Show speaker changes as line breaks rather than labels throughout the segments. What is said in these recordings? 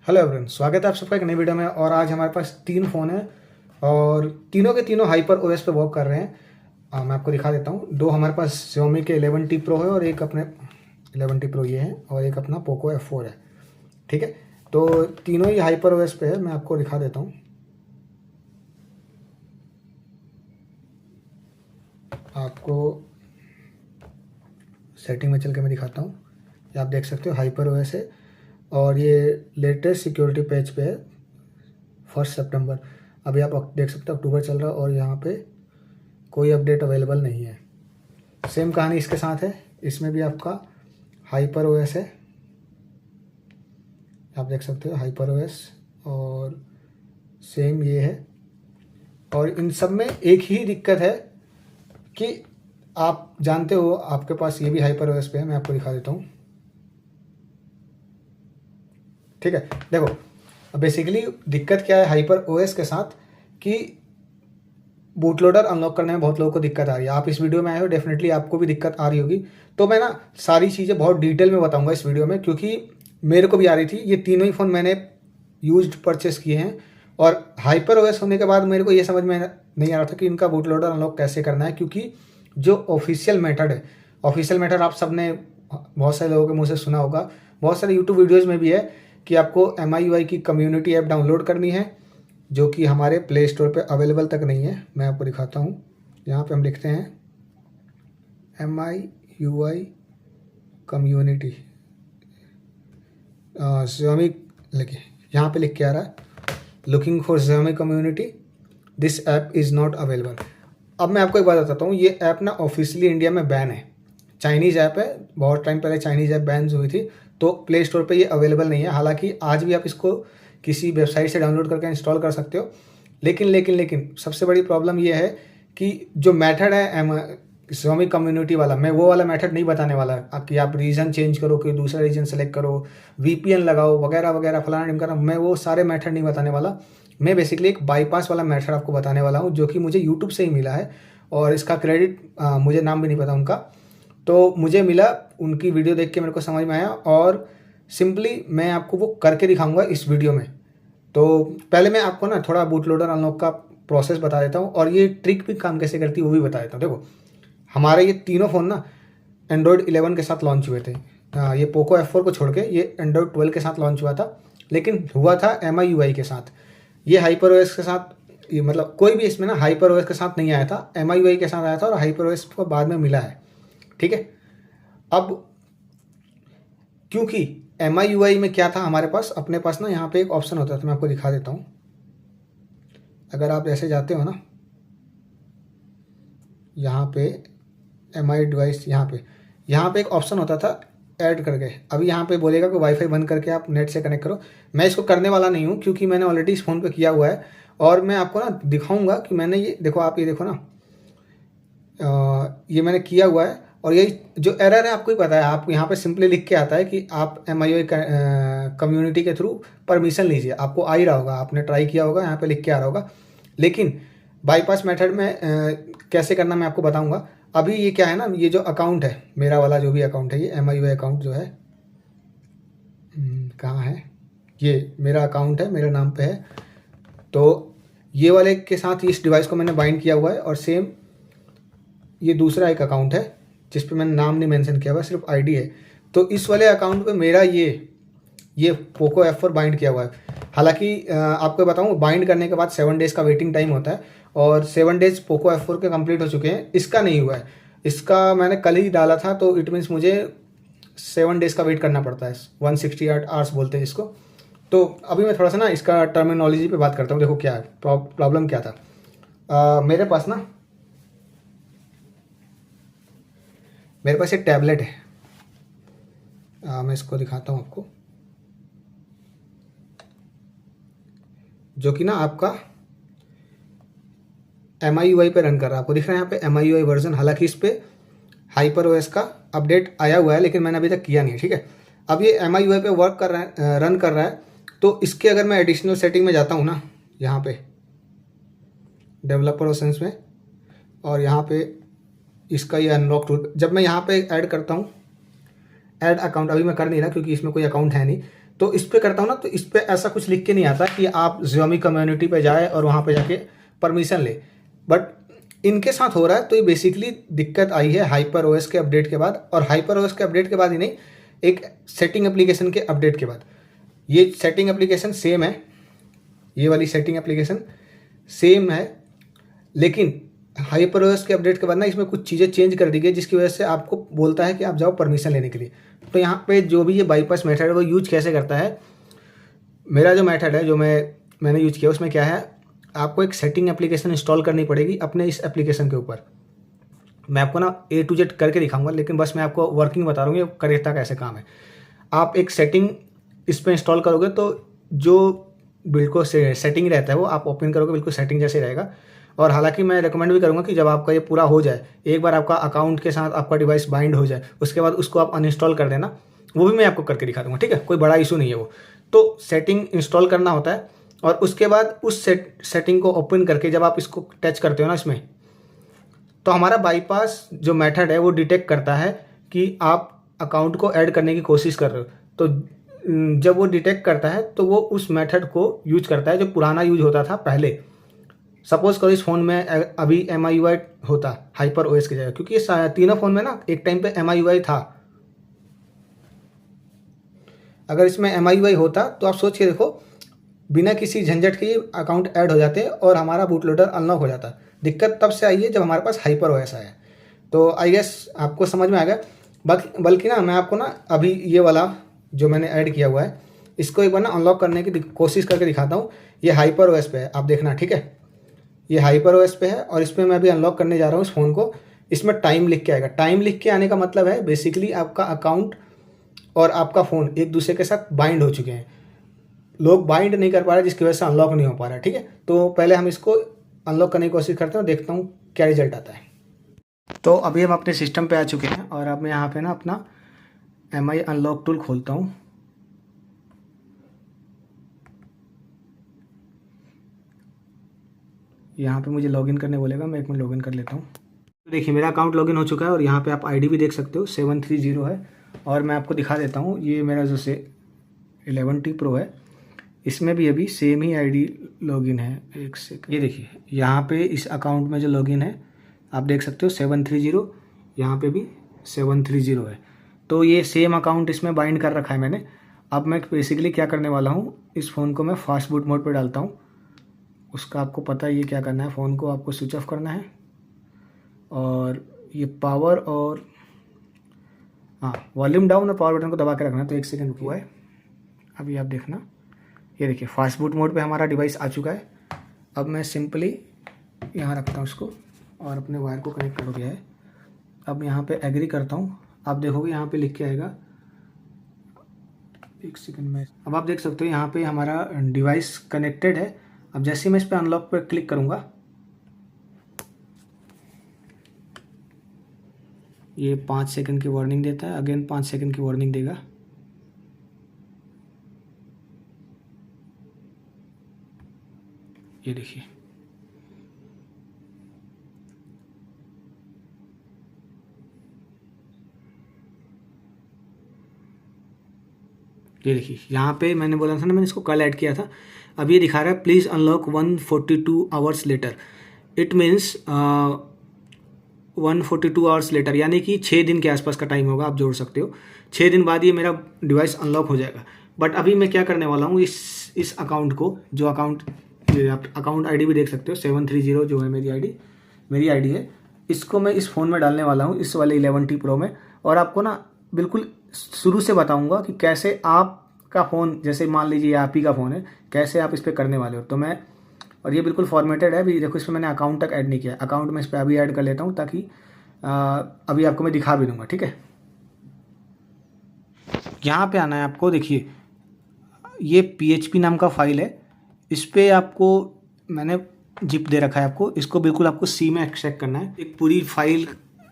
Hello everyone, स्वागत है आप सबका एक नई वीडियो में। और आज हमारे पास तीन फ़ोन हैं और तीनों के तीनों हाइपर ओएस पे वर्क कर रहे हैं। मैं आपको दिखा देता हूँ। दो हमारे पास Xiaomi के 11T Pro है और एक अपने 11T Pro ये है और एक अपना Poco F4 है। ठीक है, तो तीनों ही हाइपर ओएस पे है। मैं आपको दिखा देता हूँ। आपको सेटिंग में चल के मैं दिखाता हूँ। ये आप देख सकते हो हाइपर ओएस है और ये लेटेस्ट सिक्योरिटी पैच पे है 1 सितंबर। अभी आप देख सकते हो अक्टूबर चल रहा है और यहाँ पे कोई अपडेट अवेलेबल नहीं है। सेम कहानी इसके साथ है, इसमें भी आपका हाइपर ओएस है। आप देख सकते हो हाइपर ओएस और सेम ये है। और इन सब में एक ही दिक्कत है कि आप जानते हो आपके पास ये भी हाइपर ओएस पे है। मैं आपको दिखा देता हूँ। ठीक है, देखो बेसिकली दिक्कत क्या है हाइपर ओएस के साथ कि बूट लोडर अनलॉक करने में बहुत लोगों को दिक्कत आ रही है। आप इस वीडियो में आए हो, डेफिनेटली आपको भी दिक्कत आ रही होगी। तो मैं ना सारी चीज़ें बहुत डिटेल में बताऊंगा इस वीडियो में, क्योंकि मेरे को भी आ रही थी। ये तीनों ही फ़ोन मैंने यूज्ड परचेस किए हैं और हाइपर ओएस होने के बाद मेरे को ये समझ में नहीं आ रहा था कि इनका बूट लोडर अनलॉक कैसे करना है। क्योंकि जो ऑफिशियल मेथड है, ऑफिशियल मेथड आप सबने बहुत सारे लोगों के मुँह से सुना होगा, बहुत सारे यूट्यूब वीडियोज़ में भी है कि आपको MIUI की कम्युनिटी ऐप डाउनलोड करनी है, जो कि हमारे प्ले स्टोर पे अवेलेबल तक नहीं है। मैं आपको दिखाता हूँ। यहाँ पे हम लिखते हैं MIUI कम्युनिटी Xiaomi, लिखिए यहाँ पे लिख के आ रहा है looking for Xiaomi community, this app is not available. अब मैं आपको एक बात बताता हूँ, ये ऐप ना ऑफिशियली इंडिया में बैन है। चाइनीज़ ऐप है, बहुत टाइम पहले चाइनीज़ ऐप बैन हुई थी, तो प्ले स्टोर पे ये अवेलेबल नहीं है। हालांकि आज भी आप इसको किसी वेबसाइट से डाउनलोड करके इंस्टॉल कर सकते हो। लेकिन सबसे बड़ी प्रॉब्लम ये है कि जो मेथड है Xiaomi कम्युनिटी वाला, मैं वो वाला मेथड नहीं बताने वाला कि आप रीजन चेंज करो, कोई दूसरा रीजन सेलेक्ट करो, VPN लगाओ वगैरह वगैरह फलाना ढिमकाना, मैं वो सारे मेथड नहीं बताने वाला। मैं बेसिकली एक बाईपास वाला मेथड आपको बताने वाला हूँ, जो कि मुझे यूट्यूब से ही मिला है और इसका क्रेडिट मुझे नाम भी नहीं पता उनका, तो मुझे मिला, उनकी वीडियो देख के मेरे को समझ में आया और सिंपली मैं आपको वो करके दिखाऊंगा इस वीडियो में। तो पहले मैं आपको ना थोड़ा बूट लोडर अनलॉक का प्रोसेस बता देता हूँ और ये ट्रिक भी काम कैसे करती है वो भी बता देता हूँ। देखो हमारे ये तीनों फ़ोन ना एंड्रॉयड 11 के साथ लॉन्च हुए थे। ये पोको F4 को छोड़ के ये एंड्रॉयड 12 के साथ लॉन्च हुआ था, लेकिन हुआ था MIUI के साथ। ये हाइपर ओएस के साथ, ये मतलब कोई भी इसमें ना हाइपर ओएस के साथ नहीं आया था, MIUI के साथ आया था और हाइपर ओएस को बाद में मिला है। ठीक है, अब क्योंकि MIUI में क्या था, हमारे पास अपने पास ना यहाँ पे एक ऑप्शन होता है, तो मैं आपको दिखा देता हूँ। अगर आप ऐसे जाते हो ना, यहाँ पे MI डिवाइस, यहाँ पे एक ऑप्शन होता था ऐड करके। अभी यहाँ पे बोलेगा कि वाईफाई बंद करके आप नेट से कनेक्ट करो। मैं इसको करने वाला नहीं हूँ क्योंकि मैंने ऑलरेडी इस फ़ोन पे किया हुआ है और मैं आपको ना दिखाऊंगा कि मैंने ये देखो, आप ये देखो ना, ये मैंने किया हुआ है। और यही जो एरर है आपको ही पता है, आप यहाँ पे सिंपली लिख के आता है कि आप MIUI कम्युनिटी के थ्रू परमिशन लीजिए। आपको आ ही रहा होगा, आपने ट्राई किया होगा, यहाँ पे लिख के आ रहा होगा। लेकिन बाईपास मेथड में कैसे करना मैं आपको बताऊंगा। अभी ये क्या है ना, ये जो अकाउंट है मेरा वाला, जो भी अकाउंट है, ये MIUI अकाउंट जो है, कहाँ है, ये मेरा अकाउंट है, मेरे नाम पे है। तो ये वाले के साथ इस डिवाइस को मैंने बाइंड किया हुआ है और सेम ये दूसरा एक अकाउंट है जिस पे मैंने नाम नहीं मेंशन किया हुआ, सिर्फ ID है। तो इस वाले अकाउंट पे मेरा ये पोको F4 बाइंड किया हुआ है। हालांकि आपको बताऊं, बाइंड करने के बाद 7 डेज़ का वेटिंग टाइम होता है और 7 डेज़ पोको F4 के कंप्लीट हो चुके हैं। इसका नहीं हुआ है, इसका मैंने कल ही डाला था, तो इट मीन्स मुझे 7 डेज़ का वेट करना पड़ता है, 168 आवर्स बोलते हैं इसको। तो अभी मैं थोड़ा सा ना इसका टर्मिनोलॉजी पे बात करता हूँ। देखो क्या है प्रॉब्लम क्या था। मेरे पास एक टैबलेट है, मैं इसको दिखाता हूँ आपको, जो कि ना आपका MIUI पे रन कर रहा है। आपको दिख रहा है यहाँ पे MIUI वर्जन। हालांकि इस पे हाइपर ओएस का अपडेट आया हुआ है, लेकिन मैंने अभी तक किया नहीं है। ठीक है, अब ये MIUI पे वर्क कर रहा है, रन कर रहा है। तो इसके अगर मैं एडिशनल सेटिंग में जाता हूँ ना, यहाँ पे डेवलपर ऑप्शंस में, और यहाँ पे इसका ये अनलॉक टूल, जब मैं यहाँ पे ऐड करता हूँ ऐड अकाउंट, अभी मैं कर नहीं रहा क्योंकि इसमें कोई अकाउंट है नहीं। तो इस पर करता हूँ ना, तो इस पर ऐसा कुछ लिख के नहीं आता कि आप Xiaomi कम्युनिटी पे जाए और वहाँ पे जाके परमिशन ले, बट इनके साथ हो रहा है। तो ये बेसिकली दिक्कत आई है हाइपर ओएस के अपडेट के बाद, और हाइपर ओएस के अपडेट के बाद ही नहीं, एक सेटिंग एप्लीकेशन के अपडेट के बाद। ये सेटिंग एप्लीकेशन सेम है, ये वाली सेटिंग एप्लीकेशन सेम है, लेकिन हाइपर ओएस के अपडेट के बाद ना इसमें कुछ चीज़ें चेंज कर दी गई, जिसकी वजह से आपको बोलता है कि आप जाओ परमिशन लेने के लिए। तो यहाँ पे जो भी ये बाईपास मेथड है वो यूज कैसे करता है, मेरा जो मेथड है जो मैंने यूज किया उसमें क्या है, आपको एक सेटिंग एप्लीकेशन इंस्टॉल करनी पड़ेगी अपने इस एप्लीकेशन के ऊपर। मैं आपको ना A to Z करके दिखाऊंगा, लेकिन बस मैं आपको वर्किंग बता रहा हूँ, ये करता कैसे काम है। आप एक सेटिंग इस पर इंस्टॉल करोगे तो जो बिल्कुल सेटिंग रहता है वो आप ओपन करोगे, बिल्कुल सेटिंग जैसे रहेगा। और हालांकि मैं रिकमेंड भी करूँगा कि जब आपका ये पूरा हो जाए, एक बार आपका अकाउंट के साथ आपका डिवाइस बाइंड हो जाए, उसके बाद उसको आप अनइंस्टॉल कर देना, वो भी मैं आपको करके दिखा दूँगा, ठीक है, कोई बड़ा इशू नहीं है वो। तो सेटिंग इंस्टॉल करना होता है, और उसके बाद उस सेटिंग को ओपन करके जब आप इसको टच करते हो ना इसमें, तो हमारा बाईपास जो मेथड है वो डिटेक्ट करता है कि आप अकाउंट को ऐड करने की कोशिश कर रहे हो। तो जब वो डिटेक्ट करता है तो वो उस मेथड को यूज करता है जो पुराना यूज होता था पहले। सपोज करो इस फ़ोन में अभी MIUI होता हाइपर ओएस की जगह, क्योंकि तीनों फ़ोन में ना एक टाइम पे MIUI था। अगर इसमें MIUI होता तो आप सोच के देखो, बिना किसी झंझट के अकाउंट ऐड हो जाते और हमारा बूट लोडर अनलॉक हो जाता। दिक्कत तब से आई है जब हमारे पास हाइपर ओएस आया। तो आई गेस आपको समझ में आ गया। बल्कि ना मैं आपको ना अभी ये वाला जो मैंने ऐड किया हुआ है इसको एक बार ना अनलॉक करने की कोशिश करके दिखाता हूँ। ये हाइपर ओएस पे है, आप देखना, ठीक है, ये हाइपर ओएस पे है और इस पर मैं अभी अनलॉक करने जा रहा हूँ इस फ़ोन को। इसमें टाइम लिख के आएगा। टाइम लिख के आने का मतलब है बेसिकली आपका अकाउंट और आपका फ़ोन एक दूसरे के साथ बाइंड हो चुके हैं। लोग बाइंड नहीं कर पा रहे जिसकी वजह से अनलॉक नहीं हो पा रहा है, ठीक है। तो पहले हम इसको अनलॉक करने की कोशिश करते हैं और देखता हूँ क्या रिजल्ट आता है। तो अभी हम अपने सिस्टम पे आ चुके हैं और अब मैं यहाँ पे ना अपना MI अनलॉक टूल खोलता हूँ। यहाँ पे मुझे लॉगिन करने बोलेगा, मैं एक मिनट लॉगिन कर लेता हूँ। तो देखिए मेरा अकाउंट लॉगिन हो चुका है और यहाँ पे आप ID भी देख सकते हो 730 है। और मैं आपको दिखा देता हूँ, ये मेरा जो 11T Pro है इसमें भी अभी सेम ही ID लॉगिन है। एक सेकंड, ये देखिए यहाँ पे इस अकाउंट में जो लॉगिन है आप देख सकते हो 730, यहाँ पे भी 730 है। तो ये सेम अकाउंट इसमें बाइंड कर रखा है मैंने। अब मैं बेसिकली क्या करने वाला हूँ, इस फ़ोन को मैं फास्ट बूट मोड पे डालता हूँ। उसका आपको पता है ये क्या करना है, फ़ोन को आपको स्विच ऑफ करना है और ये पावर और वॉल्यूम डाउन और पावर बटन को दबा के रखना है। तो एक सेकंड हुआ है, अभी आप देखना, ये देखिए फास्ट बूट मोड पे हमारा डिवाइस आ चुका है। अब मैं सिंपली यहाँ रखता हूँ इसको और अपने वायर को कनेक्ट कर दिया है। अब यहाँ पे एग्री करता हूँ। आप देखोगे यहाँ पे लिख के आएगा, एक सेकंड में। अब आप देख सकते हो यहाँ पे हमारा डिवाइस कनेक्टेड है। अब जैसे मैं इस पर अनलॉक पर क्लिक करूँगा, ये 5 सेकंड की वार्निंग देता है, अगेन 5 सेकंड की वार्निंग देगा। ये देखिए यहाँ पे मैंने बोला था ना, मैंने इसको कल ऐड किया था। अब ये दिखा रहा है please unlock 142 hours later. It means 142 hours later, यानी कि 6 दिन के आसपास का टाइम होगा, आप जोड़ सकते हो। 6 दिन बाद ये मेरा डिवाइस अनलॉक हो जाएगा। बट अभी मैं क्या करने वाला हूँ, इस अकाउंट को, जो अकाउंट ID भी देख सकते हो 730 जो है मेरी ID है, इसको मैं इस फ़ोन में डालने वाला हूँ, इस वाले 11T Pro में। और आपको ना बिल्कुल शुरू से बताऊंगा कि कैसे आपका फ़ोन, जैसे मान लीजिए आप ही का फ़ोन है, कैसे आप इस पर करने वाले हो। तो मैं, और ये बिल्कुल फॉर्मेटेड है। अभी देखो इसमें मैंने अकाउंट तक ऐड नहीं किया। अकाउंट में इस पर अभी ऐड कर लेता हूँ ताकि अभी आपको मैं दिखा भी दूंगा, ठीक है। यहाँ पे आना है आपको, देखिए ये PHP नाम का फाइल है। इस पर आपको मैंने जिप दे रखा है आपको, इसको बिल्कुल आपको C में एक्सट्रैक्ट करना है। एक पूरी फाइल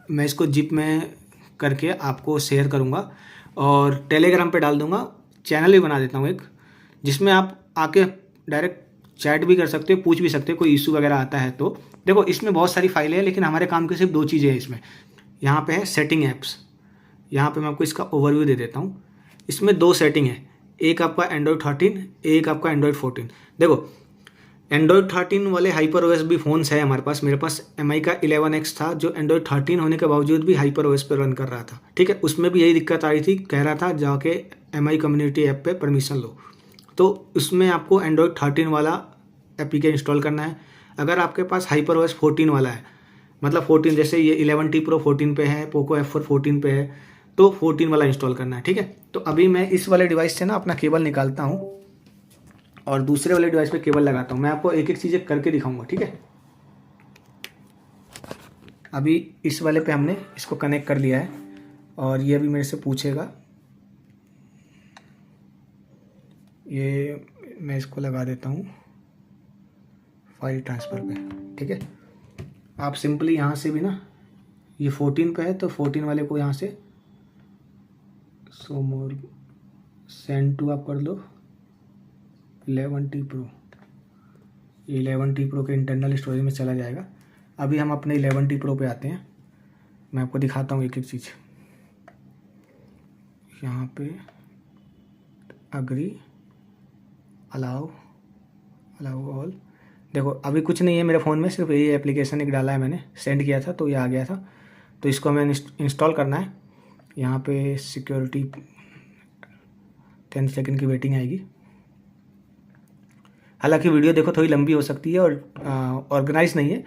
मैं इसको जिप में करके आपको शेयर करूँगा और टेलीग्राम पे डाल दूँगा। चैनल भी बना देता हूँ एक, जिसमें आप आके डायरेक्ट चैट भी कर सकते हो, पूछ भी सकते हो, कोई इशू वगैरह आता है तो। देखो इसमें बहुत सारी फाइलें हैं, लेकिन हमारे काम की सिर्फ 2 चीज़ें हैं इसमें। यहाँ पे है सेटिंग ऐप्स, यहाँ पे मैं आपको इसका ओवरव्यू दे देता हूँ। इसमें 2 सेटिंग है, एक आपका एंड्रॉयड 13, एक आपका एंड्रॉयड 14। देखो एंड्रॉयड 13 वाले हाइपर ओएस भी फ़ोन्स है हमारे पास। मेरे पास एमआई का 11X था जो एंड्रॉयड 13 होने के बावजूद भी हाइपर ओएस पर रन कर रहा था, ठीक है। उसमें भी यही दिक्कत आ रही थी, कह रहा था जाके एमआई कम्युनिटी ऐप पे परमिशन लो। तो उसमें आपको एंड्रॉयड 13 वाला एपीके इंस्टॉल करना है। अगर आपके पास हाइपर ओएस 14 वाला है, मतलब 14 जैसे ये 11T Pro 14 पे है, पोको F4 14 पे है, तो 14 वाला इंस्टॉल करना है, ठीक है। तो अभी मैं इस वाले डिवाइस से ना अपना केबल निकालता हूँ और दूसरे वाले डिवाइस पे केबल लगाता हूँ। मैं आपको एक एक चीज़ें करके दिखाऊंगा, ठीक है। अभी इस वाले पे हमने इसको कनेक्ट कर लिया है और ये अभी मेरे से पूछेगा। ये मैं इसको लगा देता हूँ फाइल ट्रांसफ़र पे, ठीक है। आप सिंपली यहाँ से भी ना, ये 14 पे है तो 14 वाले को यहाँ से सो मोर सेंड टू आप कर लो 11T Pro। ये 11T Pro के इंटरनल स्टोरेज में चला जाएगा। अभी हम अपने 11T Pro पे आते हैं। मैं आपको दिखाता हूँ एक एक चीज़। यहाँ पे अग्री, अलाउ ऑल। देखो अभी कुछ नहीं है मेरे फ़ोन में, सिर्फ ये एप्लीकेशन एक डाला है मैंने, सेंड किया था तो ये आ गया था। तो इसको हमें इंस्टॉल करना है। यहाँ पे सिक्योरिटी 10 सेकंड की वेटिंग आएगी। हालांकि वीडियो देखो थोड़ी लंबी हो सकती है और ऑर्गेनाइज नहीं है,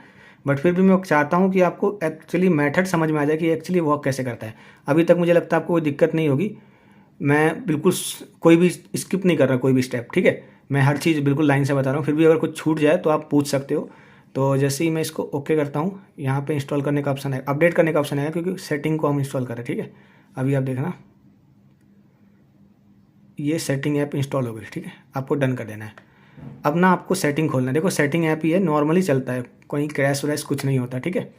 बट फिर भी मैं चाहता हूँ कि आपको एक्चुअली मेथड समझ में आ जाए कि एक्चुअली वर्क कैसे करता है। अभी तक मुझे लगता है आपको कोई दिक्कत नहीं होगी। मैं बिल्कुल कोई भी स्किप नहीं कर रहा, कोई भी स्टेप, ठीक है। मैं हर चीज़ बिल्कुल लाइन से बता रहा हूँ। फिर भी अगर कुछ छूट जाए तो आप पूछ सकते हो। तो जैसे ही मैं इसको ओके करता हूँ, यहाँ पे इंस्टॉल करने का ऑप्शन है, अपडेट करने का ऑप्शन है, क्योंकि सेटिंग को हम इंस्टॉल करें, ठीक है। अभी आप देखना ये सेटिंग ऐप इंस्टॉल हो गई, ठीक है। आपको डन कर देना है। अब ना आपको सेटिंग खोलना है। देखो सेटिंग ऐप ही है, नॉर्मली चलता है, कोई क्रैश व्रैश कुछ नहीं होता, ठीक है।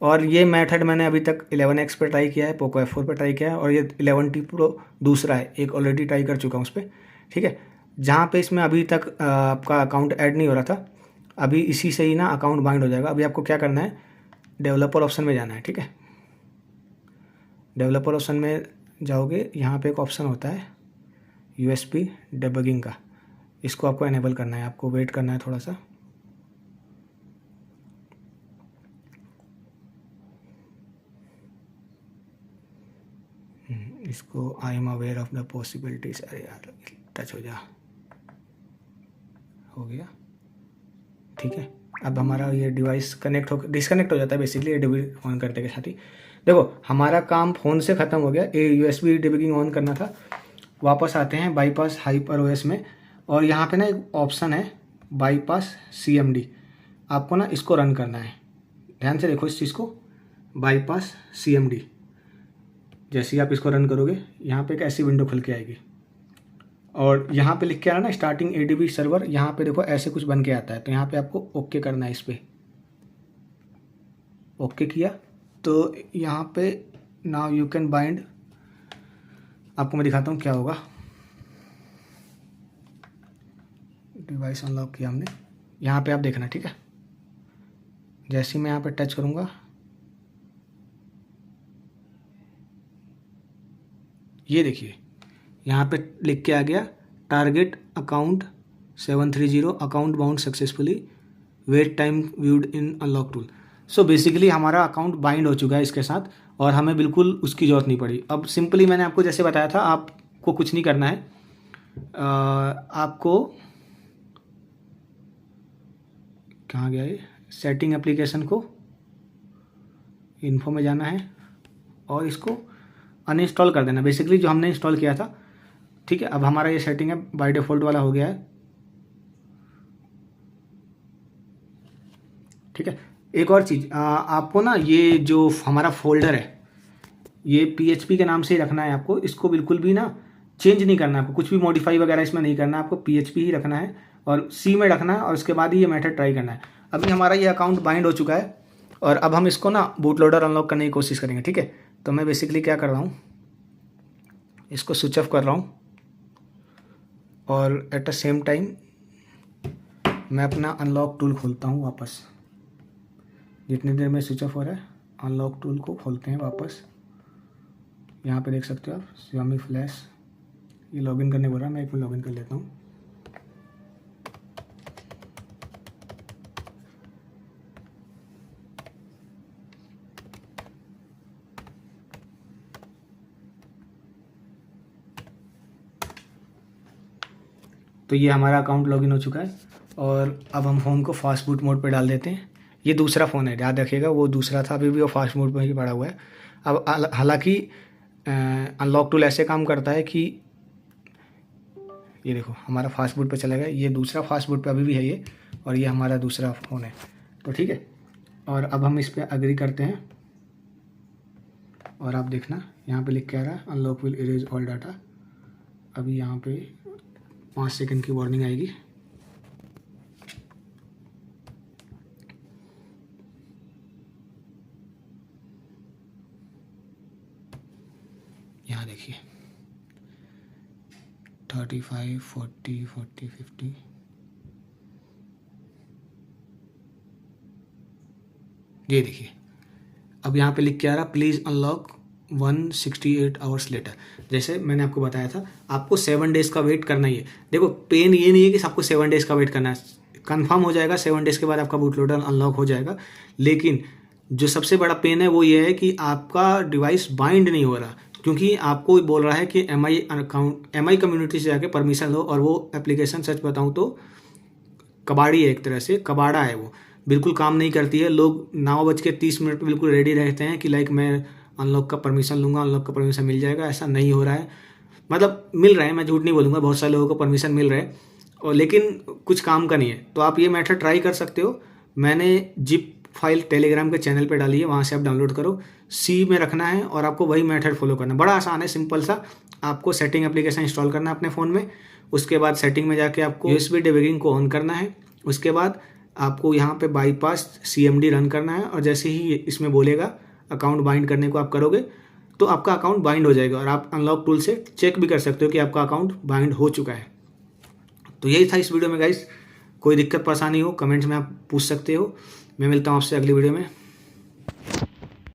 और ये मेथड मैंने अभी तक 11X पे ट्राई किया है, पोको F4 पे ट्राई किया है, और ये 11T Pro दूसरा है, एक ऑलरेडी ट्राई कर चुका हूँ उस पर, ठीक है। जहाँ पे इसमें अभी तक आपका अकाउंट ऐड नहीं हो रहा था, अभी इसी से ही ना अकाउंट बाइंड हो जाएगा। अभी आपको क्या करना है, डेवलपर ऑप्शन में जाना है, ठीक है। डेवलपर ऑप्शन में जाओगे, यहाँ पे एक ऑप्शन होता है USB डिबगिंग का, इसको आपको इनेबल करना है। आपको वेट करना है थोड़ा सा। इसको I am aware of the possibilities, अरे यार टच हो जा, हो गया, ठीक है। अब हमारा ये डिवाइस कनेक्ट हो डिसकनेक्ट हो जाता है बेसिकली ये डिवाइस ऑन करते के साथ ही। देखो हमारा काम फ़ोन से ख़त्म हो गया, ये USB डिबगिंग ऑन करना था। वापस आते हैं बाईपास हाइपर OS में, और यहाँ पे ना एक ऑप्शन है बाईपास CMD। आपको ना इसको रन करना है। ध्यान से देखो इस चीज़ को, बाईपास CMD। जैसे ही आप इसको रन करोगे, यहाँ पे एक ऐसी विंडो खुल के आएगी और यहाँ पे लिख के आ रहा है ना स्टार्टिंग ADB सर्वर। यहाँ पे देखो ऐसे कुछ बन के आता है, तो यहाँ पे आपको ओके करना है। इस पर ओके किया तो यहाँ पे नाउ यू कैन बाइंड। आपको मैं दिखाता हूँ क्या होगा। डिवाइस अनलॉक किया हमने, यहाँ पे आप देखना, ठीक है। जैसे ही मैं यहाँ पे टच करूँगा, ये देखिए यहाँ पे लिख के आ गया target account 730 account bound successfully, wait time viewed in unlock tool. So basically हमारा अकाउंट बाइंड हो चुका है इसके साथ और हमें बिल्कुल उसकी ज़रूरत नहीं पड़ी। अब सिंपली मैंने आपको जैसे बताया था, आपको कुछ नहीं करना है। आपको कहाँ गया ये, सेटिंग एप्लीकेशन को इन्फो में जाना है और इसको अनइंस्टॉल कर देना, बेसिकली जो हमने इंस्टॉल किया था, ठीक है। अब हमारा ये सेटिंग है बाय डिफ़ॉल्ट वाला हो गया है, ठीक है। एक और चीज़, आपको ना ये जो हमारा फोल्डर है ये PHP के नाम से ही रखना है आपको। इसको बिल्कुल भी ना चेंज नहीं करना है आपको, कुछ भी मॉडिफाई वगैरह इसमें नहीं करना है आपको, PHP ही रखना है और C में रखना है, और उसके बाद ही ये मेथड ट्राई करना है। अभी हमारा ये अकाउंट बाइंड हो चुका है और अब हम इसको ना बूट लोडर अनलॉक करने की कोशिश करेंगे, ठीक है। तो मैं बेसिकली क्या कर रहा हूँ, इसको स्विच ऑफ कर रहा हूँ और एट द सेम टाइम मैं अपना अनलॉक टूल खोलता हूँ वापस। जितनी देर में स्विच ऑफ हो रहा है, अनलॉक टूल को खोलते हैं वापस। यहाँ पे देख सकते हो आप Xiaomi फ्लैश, ये लॉगिन करने बोल रहा है, मैं एक मिनट लॉगिन कर लेता हूँ। तो ये हमारा अकाउंट लॉगिन हो चुका है और अब हम फ़ोन को फास्ट बूट मोड पे डाल देते हैं। ये दूसरा फ़ोन है, याद रखिएगा, वो दूसरा था, अभी भी वो फास्ट मोड पे ही पड़ा हुआ है। अब हालांकि अनलॉक टूल ऐसे काम करता है कि ये देखो हमारा फास्ट बूट पे चला गया, ये दूसरा फास्ट बूट पे अभी भी है ये, और ये हमारा दूसरा फ़ोन है। तो ठीक है, और अब हम इस पर एग्री करते हैं और आप देखना यहाँ पे लिख के आ रहा है unlock will erase all data. अभी यहाँ पे 5 सेकंड की वार्निंग आएगी। यहाँ देखिए 35, 40, 40, 50। ये देखिए अब यहाँ पे लिख के आ रहा प्लीज़ अनलॉक 168 आवर्स लेटर। जैसे मैंने आपको बताया था, आपको 7 डेज़ का वेट करना ही है। देखो पेन ये नहीं है कि आपको 7 डेज़ का वेट करना है, कंफर्म हो जाएगा 7 डेज़ के बाद आपका बूट लोडर अनलॉक हो जाएगा। लेकिन जो सबसे बड़ा पेन है वो ये है कि आपका डिवाइस बाइंड नहीं हो रहा, क्योंकि आपको बोल रहा है कि MI कम्युनिटी से जाके परमिशन लो, और वो एप्लीकेशन सच बताऊँ तो कबाड़ी है, एक तरह से कबाड़ा है, वो बिल्कुल काम नहीं करती है। लोग 9:30 पर बिल्कुल रेडी रहते हैं कि लाइक मैं अनलॉक का परमिशन लूँगा, अनलॉक का परमिशन मिल जाएगा। ऐसा नहीं हो रहा है, मतलब मिल रहा है, मैं झूठ नहीं बोलूँगा, बहुत सारे लोगों को परमिशन मिल रहा है, और लेकिन कुछ काम का नहीं है। तो आप ये मेथड ट्राई कर सकते हो। मैंने जिप फाइल टेलीग्राम के चैनल पे डाली है, वहाँ से आप डाउनलोड करो। सी में रखना है और आपको वही मेथड फॉलो करना है। बड़ा आसान है, सिंपल सा। आपको सेटिंग एप्लीकेशन इंस्टॉल करना है अपने फ़ोन में, उसके बाद सेटिंग में जाके आपको USB डिबगिंग को ऑन करना है। उसके बाद आपको यहाँ पे बाईपास CMD रन करना है, और जैसे ही इसमें बोलेगा अकाउंट बाइंड करने को आप करोगे तो आपका अकाउंट बाइंड हो जाएगा, और आप अनलॉक टूल से चेक भी कर सकते हो कि आपका अकाउंट बाइंड हो चुका है। तो यही था इस वीडियो में गाइस। कोई दिक्कत परेशानी हो कमेंट्स में आप पूछ सकते हो। मैं मिलता हूँ आपसे अगली वीडियो में।